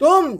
तुम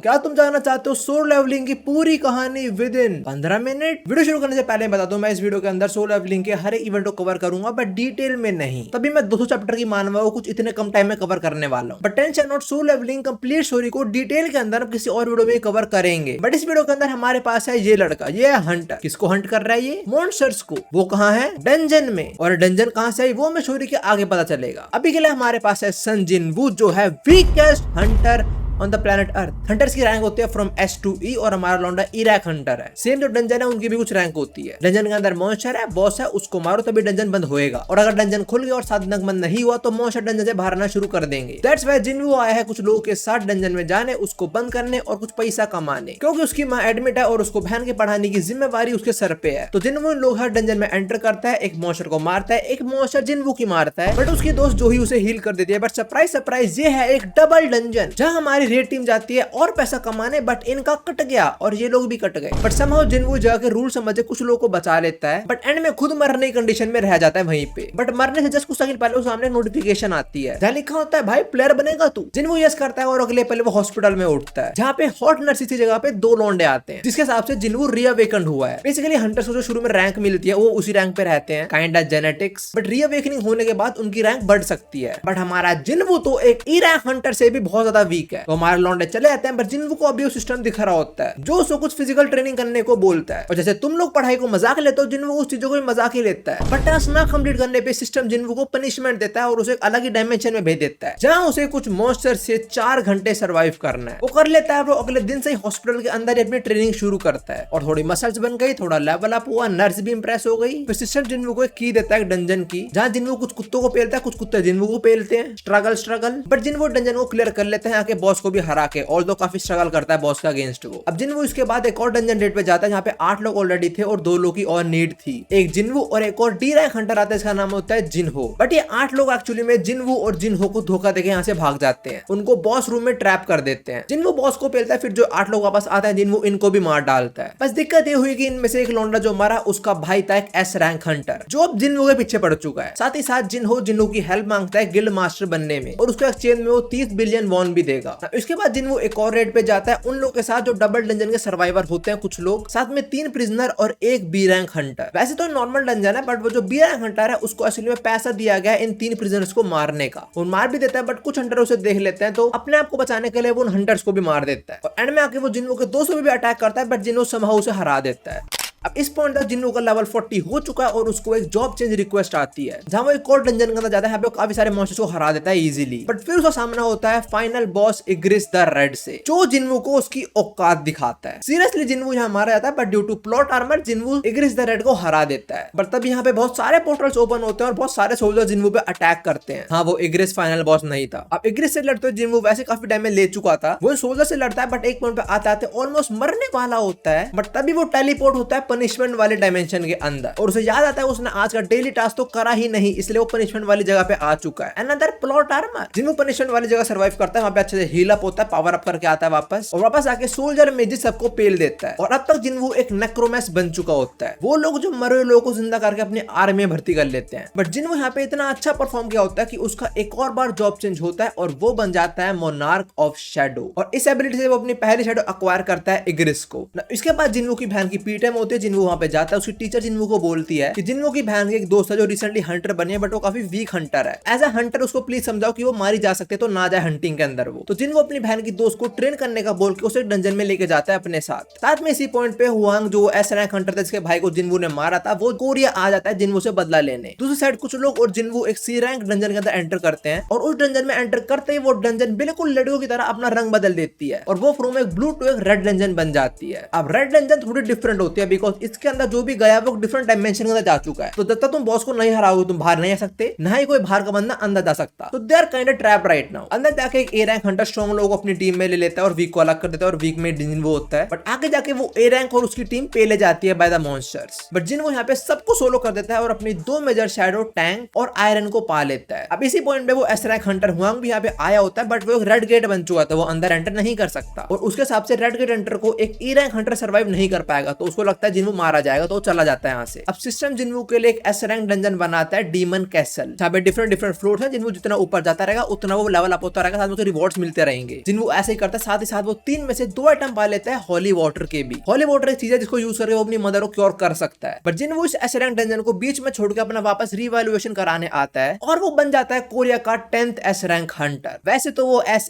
क्या तुम जानना चाहते हो सोलो लेवलिंग की पूरी कहानी विद इन 15 मिनट? वीडियो शुरू करने से पहले बता दूं, मैं इस वीडियो के अंदर सोलो लेवलिंग के हर एक इवेंट को कवर करूंगा, बट डिटेल में नहीं। तभी मैं 200 चैप्टर की मानवा को कुछ इतने कम टाइम में कवर करने वाला हूं। But tension not, solo leveling complete story को डिटेल के अंदर किसी और वीडियो में कवर करेंगे। बट इस वीडियो के अंदर हमारे पास है ये लड़का, ये है हंटर। किसको हंट कर रहा है? ये मॉन्स्टर्स को। वो कहाँ है? डंजन में। और डंजन कहाँ से आई वो मैं स्टोरी के आगे पता चलेगा। अभी के लिए हमारे पास है सन जिनवू, जो है weakest Hunter on the planet earth. Hunters की रैंक होती है फ्रॉम S to E और हमारा लौंडा इरैक हंटर है। सेम जो डंजन है उनकी भी कुछ रैंक होती है। डंजन के अंदर मॉन्स्टर है, बॉस है, उसको मारो तभी डंजन बंद होएगा। और अगर डंजन खुल गया और 7 दिन तक बंद नहीं हुआ तो मॉन्स्टर डंजन से बाहर शुरू कर देंगे। दैट्स व्हाई जिनवू आया है कुछ लोगों के साथ डंजन में जाने, उसको बंद करने और कुछ पैसा कमाने, क्योंकि उसकी माँ एडमिट है और उसको बहन के पढ़ाने की जिम्मेवारी उसके सर पे है। तो जिनवू लोग हर डंजन में एंटर करता है, एक मॉन्स्टर को मारता है, एक मॉन्स्टर जिनवू की मारता है, बट उसकी दोस्त जो ही उसे हील कर देती है। बट सरप्राइज सरप्राइज, ये है एक डबल डंजन जहाँ हमारी रेड टीम जाती है और पैसा कमाने, बट इनका कट गया और ये लोग भी कट गए। बट समहाउ जिनवू जाके रूल समझे कुछ लोगों को बचा लेता है, बट एंड में खुद मरने की कंडीशन में रह जाता है वहीं पे। बट मरने से जस्ट कुछ सेकंड पहले उस सामने नोटिफिकेशन आती है जहाँ लिखा होता है भाई प्लेयर बनेगा तू। जिनवू यस करता है और अगले पहले वो हॉस्पिटल में उठता है जहाँ पे हॉट नर्स की जगह पे 2 लौंडे आते हैं, जिसके हिसाब से जिनवू रीअवेकन हुआ है। बेसिकली हंटर्स को जो शुरू में रैंक मिलती है वो उसी रैंक पे रहते हैं, kind of genetics. But reawakening होने के बाद उनकी रैंक बढ़ सकती है। बट हमारा जिनवू तो एक ई रैंक हंटर से भी बहुत ज्यादा वीक है। तो हमारे लौंडे चले जाते हैं, बट जिनवू को अभी सिस्टम दिख रहा होता है जो उसको कुछ फिजिकल ट्रेनिंग करने को बोलता है। और जैसे तुम लोग पढ़ाई को मजाक लेते हो, जिनवू उस चीजों को भी मजाक ही लेता है। बट टास्क ना कंप्लीट करने पे सिस्टम जिनवू को पनिशमेंट देता है और उसे एक अलग ही डायमेंशन में भेज देता है जहां उसे कुछ मॉन्स्टर से 4 घंटे सर्वाइव करना है। वो कर लेता है। वो अगले दिन से ही हॉस्पिटल के अंदर अपनी ट्रेनिंग शुरू करता है और थोड़ी मसल्स बन गई, थोड़ा लेवल अप हुआ, नर्स भी इंप्रेस हो गई। फिर सिस्टम जिनवू को एक की देता है डंजन की, जहां जिनवू कुछ कुत्तों को पेलता है, कुछ कुत्ते जिनवू को पेलते हैं। स्ट्रगल बट जिनवू डंजन को क्लियर कर लेते हैं आके बॉस को भी हरा के, और काफी स्ट्रगल करता है बॉस के अगेंस्ट वो। अब जिनवू इसके बाद एक और डंजन रेड पे जाता है जहाँ पे 8 लोग ऑलरेडी थे और 2 लोग की और नीड थी। एक जिनवू और एक और डी रैंक हंटर आता है, इसका नाम होता है जिनहो। बट ये 8 लोग एक्चुअली में जिनवू और जिनहो को धोखा देके यहाँ से भाग जाते हैं, उनको बॉस रूम में ट्रैप कर देते हैं। जिनवू बॉस को पेलता है, फिर जो 8 लोग वापस आता है जिनवू इनको भी मार डालता है। बस दिक्कत ये हुई कि इनमें से एक लौंडा जो मरा उसका भाई था एक S रैंक हंटर, जो अब जिनवू के पीछे पड़ चुका है। साथ ही साथ जिनहो की हेल्प मांगता है गिल्ड मास्टर बनने में और उसको एक्सचेंज में वो 30 बिलियन वॉन भी देगा। इसके बाद जिनवू एक और रेड पे जाता है उन लोग के साथ जो डबल डंजन के सर्वाइवर होते हैं कुछ लोग, साथ में 3 प्रिजनर और एक बी रैंक हंटर। वैसे तो नॉर्मल डंजन है, बट वो जो बी रैंक हंटर है उसको असली में पैसा दिया गया इन 3 प्रिजनर्स को मारने का। वो मार भी देता है, बट कुछ हंटर उसे देख लेते हैं तो अपने आप को बचाने के लिए वो उन हंटर्स को भी मार देता है। और एंड में आके वो जिनवू के दोस्तों पे भी अटैक करता है, बट जिनवू समहाउ उसे हरा देता है। अब इस पॉइंट तक जिनवू का लेवल 40 हो चुका है और उसको एक जॉब चेंज रिक्वेस्ट आती है जहां वो एक और डंजन के अंदर जाता है। यहाँ पे काफी सारे मॉन्स्टर्स को हरा देता है इजीली, बट फिर उसका सामना होता है फाइनल बॉस इग्रिस द रेड से, जो जिनवू को उसकी औकात दिखाता है। सीरियसली जिनवू यहाँ मारा जाता है, but due to plot armour Jinwoo Igris the Red को हरा देता है। बट तब यहाँ पे बहुत सारे पोर्टल्स ओपन होते हैं और बहुत सारे सोल्जर जिनवू पे अटैक करते हैं। हाँ, वो इग्रिस फाइनल बॉस नहीं था। अब इग्रिस से लड़ते हुए जिनवू वैसे काफी डैमेज ले चुका था, वो सोल्जर से लड़ता है, बट एक पॉइंट पे आते आते ऑलमोस्ट मरने वाला होता है। बट तभी वो टेलीपोर्ट होता है पनिशमेंट वाले डायमेंशन के अंदर और उसे याद आता है उसने आज का डेली टास्क तो करा ही नहीं, इसलिए वो पनिशमेंट वाली जगह पे आ चुका है। अनदर प्लॉट आर्मर, जिनवू पनिशमेंट वाली जगह सर्वाइव करता है, वहां पे अच्छे से हील अप होता है, पावर अप करके आता है वापस, और वापस आके सोल्जर मेजिस सबको पेल देता है। और अब तक जिनवू एक नेक्रोमैंस बन चुका होता है, वो लोग जो मरे हुए लोगों को जिंदा करके अपनी आर्मी में भर्ती कर लेते हैं। बट जिनवू यहाँ पे इतना अच्छा परफॉर्म किया होता है कि उसका एक और बार जॉब चेंज होता है और वो बन जाता है मोनार्क ऑफ शैडो। और इस एबिलिटी से वो अपनी पहली शैडो एक्वायर करता है इग्रिस को। इसके बाद जिनवू की बहन की पीटीएम होती है, जिनवू वहां पे जाता है, उसकी टीचर जिनवू को बोलती है कि जिनवू की बहन की एक दोस्त है जो रिसेंटली हंटर बनी है, बट वो काफी वीक हंटर है। एज अ हंटर उसको प्लीज समझाओ कि वो मारी जा सकते तो ना जाए हंटिंग के अंदर वो। तो जिनवू अपनी बहन की दोस्त को ट्रेन करने का बोल के उसे डंजन में लेके जाता है अपने साथ। साथ में इसी पॉइंट पे हुआंग जो एस रैंक हंटर था जिसके भाई को जिनवू ने मारा था, वो कोरिया आ जाता है जिनवू से बदला लेने। दूसरी साइड कुछ लोग और जिनवू एक सी रैंक डंजन के अंदर एंटर करते हैं और उस डंजन में एंटर करते ही वो डंजन बिल्कुल लड़कियों की तरह अपना रंग बदल देती है और वो फ्रॉम एक ब्लू टू एक रेड डंजन बन जाती है। अब रेड डंजन थोड़ी डिफरेंट होती है बिकॉज इसके अंदर जो भी गया वो डिफरेंट डायमेंशन के अंदर जा चुका है। तो जब तक तुम बॉस को नहीं हराओगे तुम बाहर नहीं आ सकते, ना ही कोई बाहर का बंदा अंदर जा सकता। तो they are kind of trap right now. अंदर जाके एक ए रैंक हंटर स्ट्रॉन्ग लोगों को अपनी टीम में ले लेता है और वीक को अलग कर देता है और वीक में जिनवू होता है। बट आगे जाके वो ए रैंक और उसकी टीम पेले जाती है बाय द मॉन्स्टर्स। बट जिनवू यहाँ पे सबको सोलो कर देता है और अपनी 2 मेजर शैडो, टैंक और आयरन को पा लेता है। अब इसी पॉइंट पे वो एस रैंक हंटर हुआंग भी यहाँ पे आया होता है, बट वो एक रेड गेट बन चुका था, वो अंदर एंटर नहीं कर सकता और उसके हिसाब से रेड गेट हंटर को एक ई रैंक हंटर सर्वाइव नहीं कर पाएगा। तो उसको लगता है जिन्वू मारा जाएगा तो चला जाता है यहाँ से। अब सिस्टम जिन्वू के लिए एक एस रैंक डंजन बनाता है डीमन कैसल, जहाँ पे डिफरेंट फ्लोर्स हैं। जिन्वू जितना ऊपर जाता रहेगा उतना वो लेवल अप होता रहेगा, साथ में रिवॉर्ड्स मिलते रहेंगे। जिन्वू ऐसे ही करता है। साथ ही साथ वो 3 में से 2 आइटम पा लेता है होली वाटर के भी। होली वाटर एक चीज है जिसको यूज करके वो अपनी मदर को क्योर कर सकता है। बट जिन्वू इस एस रैंक डंजन को बीच में छोड़ के अपना वापस रिवैल्यूएशन कराने आता है और वो बन जाता है कोरिया का 10th एस रैंक हंटर। वैसे तो वो एस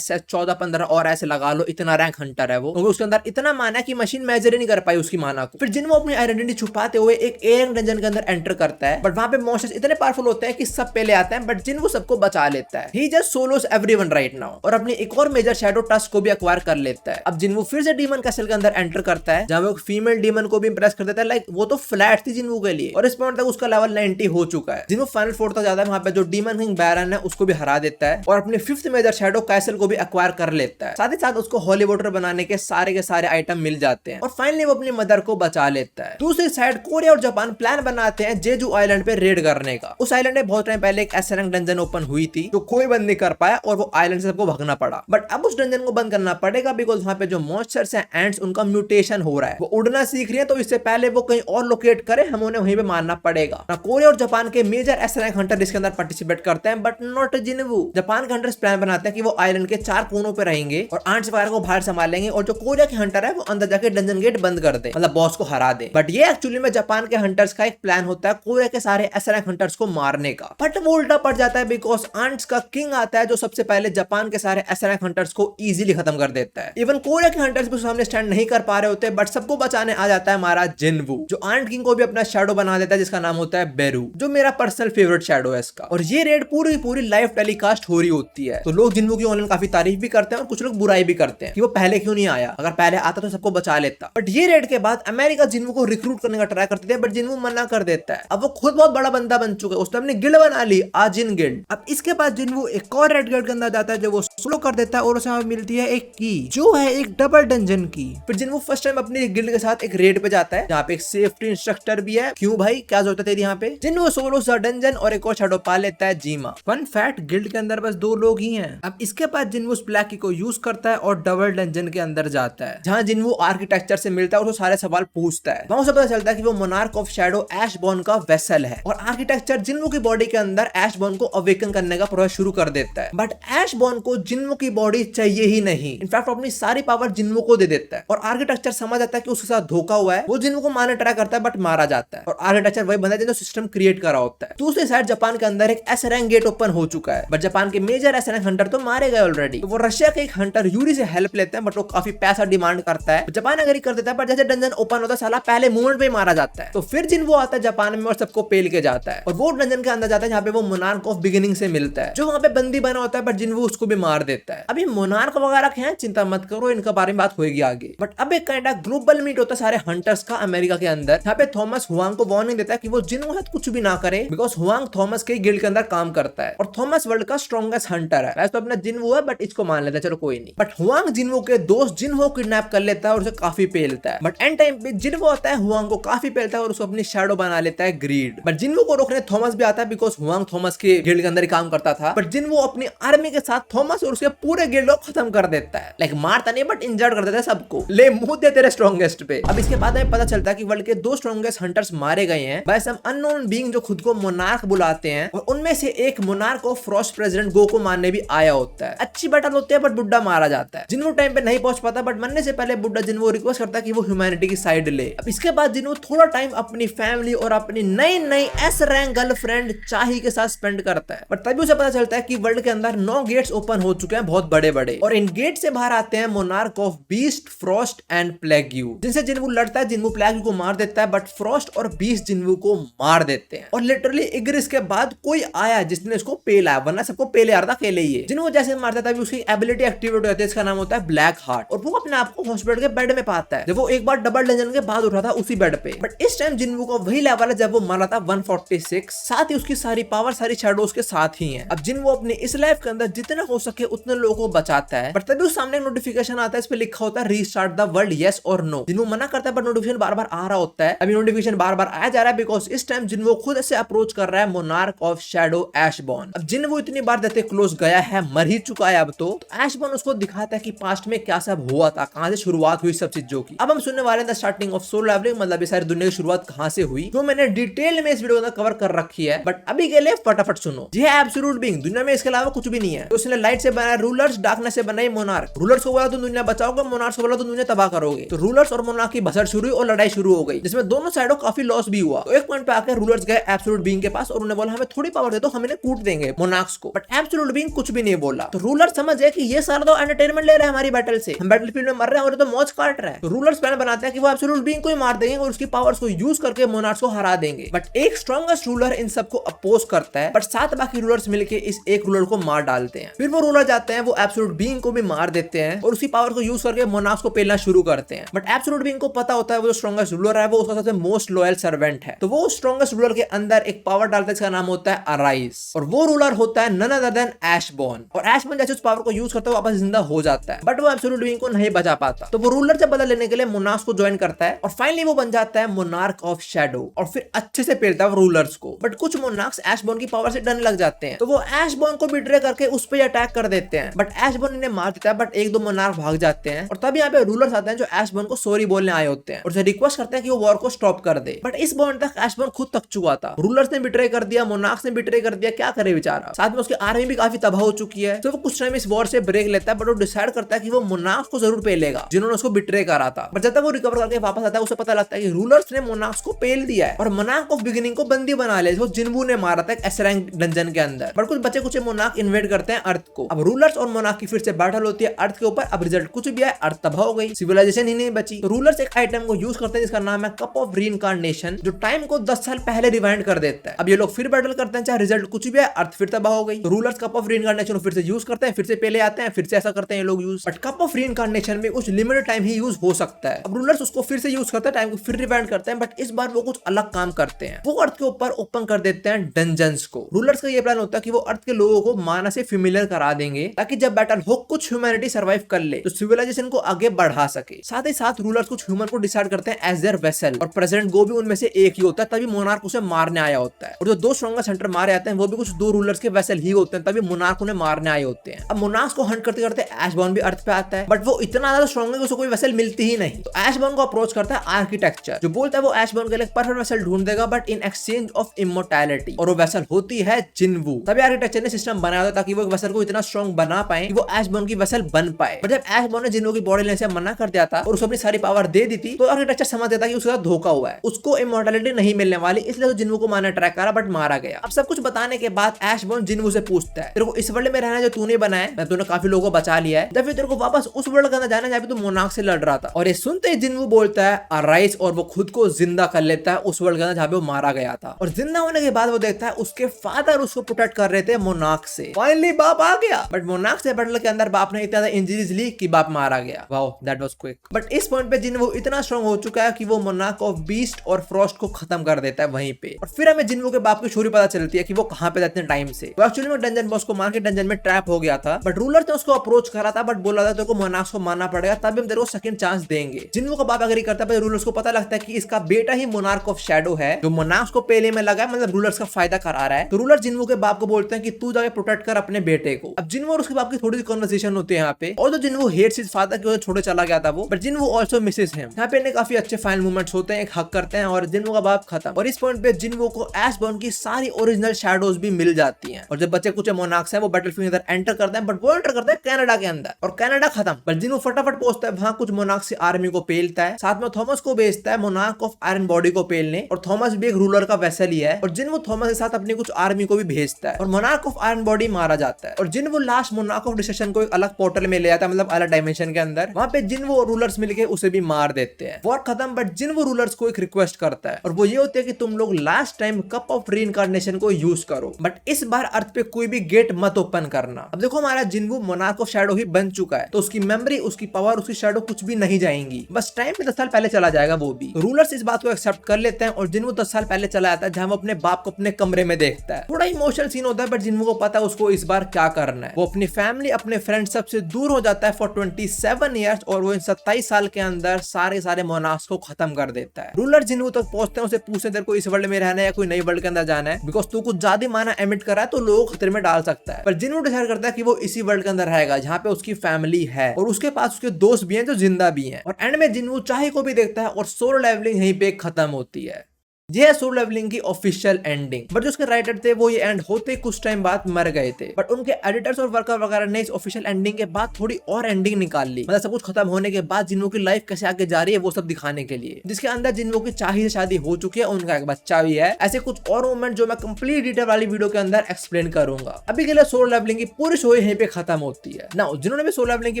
14 15 और ऐसे लगा लो, इतना रैंक हंटर है वो, क्योंकि उसके अंदर इतना माना कि मशीन मेजर ही नहीं कर पाई उसकी माना को। फिर जिन्वू अपनी आइडेंटिटी छुपाते हुए एक ए रैंक डंजन के अंदर एंटर करता है। बट वहां पे मॉन्स्टर्स इतने पावरफुल होते हैं कि सब पहले आते हैं, बट जिन्वू सबको बचा लेता है। He just solos everyone right now, और अपनी एक और मेजर शैडो टस्क को भी एक्वायर कर लेता है। अब जिन्वू फिर से डीमन कैसल के अंदर एंटर करता है, जहां वो एक फीमेल डीमन को भी इंप्रेस कर देता है। लाइक वो तो फ्लैट थी जिन्वू के लिए, और इस पॉइंट तक उसका लेवल 90 हो चुका है। जिन्वू फाइनल 4 तक जाता है, वहां पे जो डीमन किंग बैरन है उसको भी हरा देता है और अपनी 5th मेजर शैडो कैसल को भी एक्वायर कर लेता है। साथ ही साथ उसको होली वाटर बनाने के सारे आइटम मिल जाते हैं और फाइनली वो अपनी मदर को बचा लेता है। दूसरी साइड कोरिया और जापान प्लान बनाते हैं जेजू आइलैंड पे रेड करने का। उस आइलैंड में बहुत टाइम पहले एक एस रैंक डंजन ओपन हुई थी तो कोई बंद नहीं कर पाया और वो आइलैंड से सबको भागना पड़ा। बट अब उस डंजन को बंद करना पड़ेगा बिकॉज वहां पे जो मॉन्स्टर्स हैं एंड्स, उनका म्यूटेशन हो रहा है। वो उड़ना सीख रही है, तो इससे पहले वो कहीं और लोकेट करे, हमें उन्हें वहीं पे मारना पड़ेगा। कोरिया और जापान के मेजर एस रैंक हंटर इसके अंदर पार्टिसिपेट करते हैं, बट नॉट जिन्वू। जापान के हंटर्स प्लान बनाते हैं कि वो आइलैंड के 4 कोनों पे रहेंगे और आंट्स वगैरह को बाहर संभालेंगे, और जो कोरिया के हंटर है वो अंदर जाके डंजन गेट बंद कर दे, मतलब बॉस को हरा दे। बट ये एक्चुअली में जापान के हंटर्स का एक प्लान होता है कोरिया के सारे एस रैंक हंटर्स को मारने का। बट वो उल्टा पड़ जाता है बिकॉज आंट्स का किंग आता है जो सबसे पहले जापान के सारे एस रैंक हंटर्स को इजीली खत्म कर देता है। इवन कोरिया के हंटर्स भी सामने स्टैंड नहीं कर पा रहे होते, बट सबको बचाने आ जाता है हमारा जिन्वू, जो आंट किंग को भी अपना शैडो बना देता है जिसका नाम होता है बेरू, जो मेरा पर्सनल फेवरेट शैडो है इसका। और ये रेड पूरी लाइव टेलीकास्ट हो रही होती है, तो लोग जिन्वू की ऑनलाइन काफी तारीफ भी करते हैं और कुछ लोग बुराई भी करते हैं कि वो पहले क्यों नहीं आया, अगर पहले आता तो सबको बचा लेता। बट ये रेड के बाद अमेरिका जिन्वू को रिक्रूट करने का ट्राई करते थे, बट जिन्वू मना कर देता है। अब वो खुद बहुत बड़ा बंदा बन चुका है, उसने अपनी गिल्ड बना ली, आजिन गिल्ड। अब इसके बाद जिन्वू एक और रेड गिल्ड के अंदर जाता है जो वो सोलो कर देता है और उसे मिलती है एक की, जो है एक डबल डंजन की। फिर जिन्वू फर्स्ट टाइम अपनी गिल्ड के साथ एक रेड पे जाता है जहाँ पे एक सेफ्टी इंस्ट्रक्टर भी है। क्यों भाई, क्या जरूरत है तेरी यहाँ पे? जिन्वू सोलो डंजन और एक और शैडो पा लेता है, जीमा। फन फैक्ट, गिल्ड के अंदर बस 2 लोग ही हैं। अब इसके बाद जिन्वू ब्लैक की को यूज करता है और डबल डंजन के अंदर जाता है, जहाँ जिन्वू आर्किटेक्चर से मिलता है और वो सारे सवाल पूछता है। वहां से पता चलता है कि वो मोनार्क ऑफ शैडो ऐशबॉर्न का वेसल है, और आर्किटेक्चर जिन्वू की बॉडी के अंदर ऐशबॉर्न को अवेकन करने का प्रोसेस शुरू कर देता है। बट ऐशबॉर्न को जिन्वू की बॉडी चाहिए ही नहीं, इनफैक्ट अपनी सारी पावर जिन्वू को दे देता है। और आर्किटेक्चर समझ आता है कि उसके साथ धोखा हुआ है, वो जिन्वू को मारने ट्राई करता है बट मारा जाता है। और आर्किटेक्चर वही बंदा है जो सिस्टम क्रिएट करा होता है। दूसरी साइड जापान के अंदर एक एस रैंक गेट ओपन हो चुका है, बट जापान के मेजर एस रैंक हंटर तो मारे गए ऑलरेडी। तो वो रशिया के एक हंटर यूरी से हेल्प लेते हैं, बट वो काफी पैसा डिमांड करता है। जापान अगर कर देता है, पर जैसे डंजन ओपन होता है साला पहले मूवमेंट पे मारा जाता है। तो फिर जिन्वू आता है जापान में और सबको पेल के जाता है, और वो डंजन के अंदर जाता है जहाँ पे वो मोनार्क ऑफ बिगिनिंग से मिलता है, जो वहाँ पे बंदी बना होता है, बट जिन्वू उसको भी मार देता है। अभी मोनार्क वगैरह हैं, चिंता मत करो, इनका बारे में बात होगी आगे। बट अब एक काइंड ऑफ ग्लोबल मीट होता है सारे हंटर्स का अमेरिका के अंदर, जहाँ पे थॉमस हुआंग को वार्निंग देता है कि वो जिन्वू है कुछ भी ना करे, बिकॉज हुआंग थॉमस के गिल्ड के अंदर काम करता है और थॉमस वर्ल्ड का स्ट्रॉन्गेस्ट हंटर है। वैसे तो अपना जिन्वू है, बट इसको मान लेता है, चलो कोई नहीं। बट हुआंग जिन्वू के दोस्त जिन्वू को किडनैप कर लेता है और उसे काफी पेलता है। बट एंड टाइम पे जिन्वू आता है, हुआंग को काफी पेलता है और उसको अपनी शैडो बना लेता है, ग्रीड। बट जिन्वू को रोकने थॉमस भी आता है, बिकॉज हुआंग थॉमस के गिल्ड के अंदर ही काम करता था। बट जिन्वू अपनी आर्मी के साथ थॉमस और उसके पूरे गिल्ड को खत्म कर देता है, लाइक मारता नहीं बट इंजर्ड कर देता है सबको, ले मुंह दे तेरे स्ट्रॉन्गेस्ट पे। अब इसके बाद हमें पता चलता है कि वर्ल्ड के 2 स्ट्रॉन्गेस्ट हंटर्स मारे गए हैं बाय सम अननोन बीइंग जो खुद को मोनार्क बुलाते हैं, और उनमें से एक मोनार्क ऑफ फ्रॉस्ट प्रेसिडेंट गो को मारने भी आया होता है। अच्छी बैटल होती है बट बुड्ढा मारा जाता है। जिन्वू टाइम पे नहीं पहुंच पाता, बट मरने से पहले बुड्ढा जिन्वू रिक्वेस्ट करता है कि वो ह्यूमैनिटी की साइड ले। अब इसके बाद जिन्वू थोड़ा टाइम अपनी फैमिली और अपनी नई एस रैंक गर्लफ्रेंड चाही के साथ स्पेंड करता है। बट तभी उसे पता चलता है कि वर्ल्ड के अंदर 9 गेट्स ओपन हो चुके हैं, बहुत बड़े बड़े, और इन गेट से बाहर आते हैं monarch of beast, frost and plague, जिनसे जिन्वू लड़ता है। जिन्वू प्लेग्यू को मार देता है, बट फ्रॉस्ट और बीस्ट जिन्वू को मार देते हैं। और लिटरली इग्रिस के बाद कोई आया जिसने उसको पेला, वरना सबको पेले आ रहा था अकेले ही। जिन्वू जैसे मारता था उसकी एबिलिटी एक्टिवेट हो जाती है, इसका नाम होता है ब्लैक हार्ट, और वो अपने आप को हॉस्पिटल के बेड में पाता है, जब वो एक बार डबल डंजन के बाद उठा था उसी बेड पे। बट इस टाइम जिन्वू का वही लेवल है जब वो मारा था 146, साथ ही उसकी सारी पावर सारी शैडोज के साथ ही है। अब जिन्वू अपने इस लाइफ के अंदर जितना हो सके उतने लोगों को बचाता है, बट तभी उस सामने नोटिफिकेशन आता है, इस पे लिखा होता है रीस्टार्ट द वर्ल्ड यस और नो। जिन्वू मना करता है, बट नोटिफिकेशन बार बार आ रहा होता है। अभी नोटिफिकेशन बार बार आया जा रहा है बिकॉज इस टाइम जिन्वू खुद से अप्रोच कर रहा है मोनार्क ऑफ शैडो ऐशबॉर्न। अब जिन्वू इतनी बार देते क्लोज गया है, मर ही चुका है अब तो ऐशबॉर्न उसको दिखाता है कि पास्ट में क्या सब हुआ था, कहां से शुरुआत हुई सब चीजों की। अब हम सुनने वाले the starting of solo leveling, मतलब ये सारी दुनिया की शुरुआत कहां से हुई, जो मैंने डिटेल में इस वीडियो के अंदर कवर कर रखी है। बट अभी के लिए फटाफट सुनो। जी है एब्सोल्यूट बीइंग, दुनिया में इसके अलावा कुछ भी नहीं है। तो उसने लाइट से बनाया रूलर्स, डार्कनेस से बनाई मोनार्क। रूलर्स को बोला तो दुनिया बचाओगे, मोनार्क्स को बोला तो दुनिया तबाह करोगे। तो रूलर्स और मोनार्क की भसड़ शुरू हुई और लड़ाई शुरू हो गई, जिसमें दोनों साइडों काफी लॉस भी हुआ। तो एक पॉइंट पे आकर रूलर्स गए एब्सोल्यूट बीइंग के पास और उन्हें बोला हमें थोड़ी पावर दे दो, हम इन्हें कूट देंगे मोनार्क्स को। बट एब्सोल्यूट बीइंग कुछ भी नहीं बोला। तो रूलर समझ गए कि ये सारा तो एंटरटेनमेंट ले रहा है हमारी बैटल से, हम बैटलफील्ड में मर रहे हैं और तो मौज काट रहा है। तो रूलर्स प्लान बनाते हैं कि वो एब्सोल्यूट बीइंग को ही मार देंगे और उसकी पावर्स को यूज करके मोनार्क्स को हरा देंगे। बट एक स्ट्रॉन्गेस्ट रूलर इन सबको अपोज करता है, बट 7 बाकी रूलर्स मिलकर इस एक रूलर को मार डालते हैं। फिर वो रूलर जाते हैं, वो एब्सोल्यूट बीइंग को भी मार देते हैं और उसकी पावर को यूज करके मोनार्क्स को पेलना शुरू करते हैं। बट एब्सोल्यूट बीइंग को पता होता है वो जो स्ट्रॉन्गेस्ट रूलर है वो उसका सबसे मोस्ट लॉयल सर्वेंट है। तो वो स्ट्रॉन्गेस्ट रूलर के अंदर एक पावर डालता है जिसका नाम होता है अराइज, और वो रूलर होता है नन अदर देन एशबॉर्न। और एशबॉर्न जैसे उस पावर को यूज करता है वापस जिंदा हो जाता है, बट वो एब्सोल्यूट बीइंग को नहीं बचा पाता। तो वो रूलर जब बदला लेने के लिए मोनार्क्स को ज्वाइन करता है और फाइनली वो बन जाता है मोनार्क ऑफ शैडो और फिर अच्छे से पेलता है रूलर्स को। बट कुछ मोनार्क्स एशबॉर्न की पावर से डरने लग जाते हैं, तो वो एशबॉर्न को बिट्रे करके उस पर अटैक कर देते हैं। बट एशबॉर्न इन्हें मार देता है, बट एक दो मोनार्क भाग जाते हैं और तब यहाँ पे रूलर्स आते हैं जो एशबॉर्न को सॉरी बोलने आए होते हैं और उसे रिक्वेस्ट करते हैं कि वो वॉर को स्टॉप कर दे। बट इस पॉइंट तक एशबॉर्न खुद थक चुका था, रूलर्स ने बिट्रे कर दिया, मोनार्क्स ने बिट्रे कर दिया, क्या करे बेचारा। साथ में उसकी आर्मी भी काफी तबाह हो चुकी है। तो वो कुछ टाइम इस वॉर से ब्रेक लेता है, बट वो डिसाइड करता है कि वो मोनार्क्स को जरूर पेलेगा जिन्होंने उसको बिट्रे करा था। बट जब तक वो रिकवर करके वापस आता है उसे पता लगता है कि रूलर्स ने मोनार्क्स को पेल दिया है और मोनार्क ऑफ बिगिनिंग को बंदी बना लिया, जो जिन्वू ने मारा था एक एस रैंक डंजन के अंदर। बट कुछ बचे कुछ मोनार्क इन्वेड करते हैं अर्थ को। अब रूलर्स और मोनार्क की फिर से बैटल होती है अर्थ के ऊपर। अब रिजल्ट कुछ भी है, अर्थ तबाह हो गई, सिविलाइजेशन ही नहीं बची। तो रूलर्स एक आइटम को यूज करते हैं जिसका नाम है कप ऑफ रीइंकार्नेशन, जो टाइम को 10 साल पहले रिवाइंड कर देता है। अब ये लोग फिर बैटल करते हैं, चाहे रिजल्ट कुछ भी है, अर्थ फिर तबाह हो गई। तो रूलर्स कप ऑफ रीइंकार्नेशन फिर से यूज करते हैं, फिर से पहले आते हैं, फिर से ऐसा करते हैं ये लोग use. But cup of reincarnation में कुछ लिमिटेड टाइम ही यूज हो सकता है। अब रूलर्स उसको फिर से यूज करते हैं, टाइम को फिर रिवाइंड करते हैं, बट इस बार वो कुछ अलग काम करते हैं। वो अर्थ के ऊपर ओपन कर देते हैं डंजन्स को। रूलर्स का ये प्लान होता है कि वो अर्थ के लोगों को माना से फेमिलियर करा देंगे ताकि जब बैटल हो कुछ ह्यूमैनिटी सर्वाइव कर ले, तो सिविलाइजेशन को आगे बढ़ा सके। साथ ही साथ रूलर्स कुछ ह्यूमन को डिसाइड करते हैं एज देयर वेसल, और प्रेसिडेंट गो भी उनमें से एक ही होता है, तभी मोनार्क उसे मारने आया होता है। और जो 2 स्ट्रॉन्गेस्ट हंटर मारे आते हैं वो भी कुछ 2 रूलर्स के वेसल ही होते हैं, तभी मोनार्क उन्हें मारने आए होते हैं। अब मोनार्क्स को हंट करते करते एशबॉर्न भी अर्थ पे आता है, बट वो इतना ज्यादा स्ट्रॉन्ग है कि उसको कोई वेसल मिलती ही नहीं। तो एशबॉर्न को अप्रोच करता है आर्किटेक्चर, जो बोलता है वो एशबॉर्न के लिए परफेक्ट वेसल ढूंढ देगा, but in exchange of immortality, और वो वेसल होती है जिन्वू। तभी आर्किटेक्चर ने सिस्टम बनाया था ताकि वो वेसल को इतना स्ट्रॉन्ग बना पाए कि वो एशबॉर्न की वेसल बन पाए। पर जब एशबॉर्न ने जिन्वू की बॉडी लेने से मना कर दिया था और उसको अपनी सारी पावर दे दी थी, तो आर्किटेक्चर समझ देता कि उसका धोखा हुआ है, उसको इमोर्टैलिटी नहीं मिलने वाली, इसलिए वो जिन्वू को मारने ट्राई करा, बट मारा गया। अब सब कुछ बताने के बाद एशबॉर्न जिन्वू से पूछता है, तेरे को इस वर्ल्ड में रहना जो तूने बनाया है, तूने काफी लोगों को बचा लिया है, जब तेरे को वापस उस वर्ल्ड के अंदर जाना जहाँ पे तू मोनार्क से लड़ रहा था। और ये सुनते ही जिन्वू बोलता है अराइज, और वो खुद को जिंदा कर लेता है उस वर्ल्ड के अंदर जहाँ पे वो मारा गया था। और जिंदा होने के बाद वो देखता है उसके फादर उसको प्रोटेक्ट कर रहे थे मोनार्क से। फाइनली बाप आ गया, बट मोनार्क से बैटल के अंदर बाप ने इतना ज्यादा इंजरीज ली कि बाप मारा गया। Wow, that was quick. But इस पॉइंट पे जिन्वू इतना स्ट्रांग हो चुका है कि वो मोनार्क ऑफ बीस्ट और फ्रॉस्ट को खत्म कर देता है वहीं पे। और फिर हमें जिन्वू के बाप की स्टोरी पता चलती है कि वो कहां पे जाते हैं टाइम से। वो एक्चुअली में डंजन बॉस को मार के डंजन में ट्रैप हो गया था, बट रूलर ने उसको अप्रोच करा था, बट बोला था तेरे को मोनार्क को मारना पड़ेगा तभी हम तेरे को सेकंड चांस देंगे। जिन्वू का बाप एग्री करता है, रूलर्स को पता लगता है कि इसका बेटा ही मोनार्क ऑफ शैडो है, जो मोनार्क को पेले में लगा है, मतलब रूलर्स का फायदा करा रहा है। तो रूलर जिन्वू के बाप को बोलते हैं कि तू जाके प्रोटेक्ट कर अपने बेटे को। अब जिन्वू और उसके बाप की थोड़ी सी कन्वर्सेशन होती है यहाँ पे, और जो जिन्वू हेट्स हिज फादर की वजह छोड़े चला गया था वो, बट जिन्वू आल्सो मिसेस हिम। यहाँ पे इन्हें काफी अच्छे फाइनल मूवमेंट्स होते हैं, एक हक करते हैं और जिन्वू का बाप खत्म। और इस पॉइंट पे जिन्वू को एशबॉर्न की सारी ओरिजिनल शैडोज भी मिल जाती हैं। और जब बच्चे कुछ मोनार्क्स हैं वो बैटलफील्ड के अंदर एंटर करते हैं, बट वो एंटर करते हैं कनाडा के अंदर, और कनाडा खत्म। बट जिन्वू फटाफट पहुंचता है वहां, कुछ मोनार्क की आर्मी को पेलता है, साथ में थॉमस को भेजता है मोनार्क ऑफ आयरन बॉडी को पेलने। और थॉमस भी एक रूलर का वेसल ही है, और जिन्वू थॉमस के साथ अपनी कुछ आर्मी को भी भेजता है, और मोनार्क ऑफ आयरन बॉडी मारा जाता है। और जिन्वू लास्ट मोनार्क ऑफ डिस्ट्रक्शन को एक अलग पोर्टल में ले जाता है, मतलब अलग डायमेंशन के अंदर। वहां पे जिन्वू और रूलर्स मिलके उसे भी मार देते हैं। वॉर खत्म, बट जिन्वू रूलर्स को एक रिक्वेस्ट करता है, और वो ये होती है कि तुम लोग last time cup of reincarnation को यूज करो, बट इस बार अर्थ पे कोई भी गेट मत ओपन करना। अब देखो हमारा जिन्वू मोनार्क ऑफ शैडो ही बन चुका है, तो उसकी मेमोरी, उसकी पावर, उसकी शैडो कुछ भी नहीं जाएंगी, बस टाइम में 10 साल पहले चला जाएगा वो भी। रूलर्स इस बात को एक्सेप्ट कर लेते हैं, और जिन्वू 10 साल पहले चला जाता है जहां वो अपने बाप को अपने कमरे में देखता है। थोड़ा इमोशनल सीन होता है, बट जिन्वू को पता है उसको इस बार क्या करना है। वो अपनी फैमिली, अपने फ्रेंड सबसे दूर हो जाता है फॉर 27 ईयर्स, और वो इन 27 साल के अंदर सारे मोनार्क्स को खत्म कर देता है। रूलर जिन्वू तक पहुंचते हैं, उसे पूछते हैं तेरे को इस वर्ल्ड में रहना है या कोई नई वर्ल्ड के अंदर जाना है, बिकॉज तू कुछ ज्यादा माना एमिट कर रहा है तो लोग खतरे में डाल सकता है। पर जिन्वू डिसाइड करता है कि वो इसी वर्ल्ड के अंदर रहेगा जहाँ पे उसकी फैमिली है, और उसके पास उसके दोस्त भी हैं जो जिंदा भी हैं। और एंड में जिन्वो चाहे को भी देखता है और सोलो लेवलिंग यहीं पे खत्म होती है। ये है सोलो लेवलिंग की ऑफिशियल एंडिंग। बट जो उसके राइटर थे वो ये एंड होते कुछ टाइम बाद मर गए थे, बट उनके एडिटर्स और वर्कर वगैरह ने इस ऑफिशियल एंडिंग के बाद थोड़ी और एंडिंग निकाल ली, मतलब सब कुछ खत्म होने के बाद जिन्वो की लाइफ कैसे आगे जा रही है वो सब दिखाने के लिए, जिसके अंदर जिन्वो की चाही से शादी हो चुकी है, उनका एक बच्चा भी है। ऐसे कुछ और मोमेंट जो मैं कंप्लीट डिटेल वाली वीडियो के अंदर एक्सप्लेन करूंगा। अभी के लिए सोलो लेवलिंग की पूरी शो यहीं पे खत्म होती है ना। जिन्होंने भी सोलो लेवलिंग की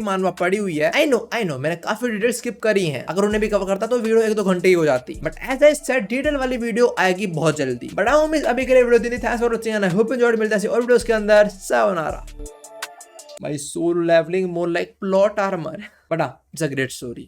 मानवा पड़ी हुई है, आई नो मैंने काफी डिटेल स्किप करी है, अगर उन्हें भी कवर करता तो वीडियो 1-2 घंटे ही हो जाती, but as I said detail वाली वीडियो आएगी बहुत जल्दी। बट अभी के लिए वीडियो दी। Thanks for watching and I hope you enjoyed. मिलते हैं और वीडियोस के अंदर। सायोनारा। भाई solo leveling more like plot armour, but it's a great story.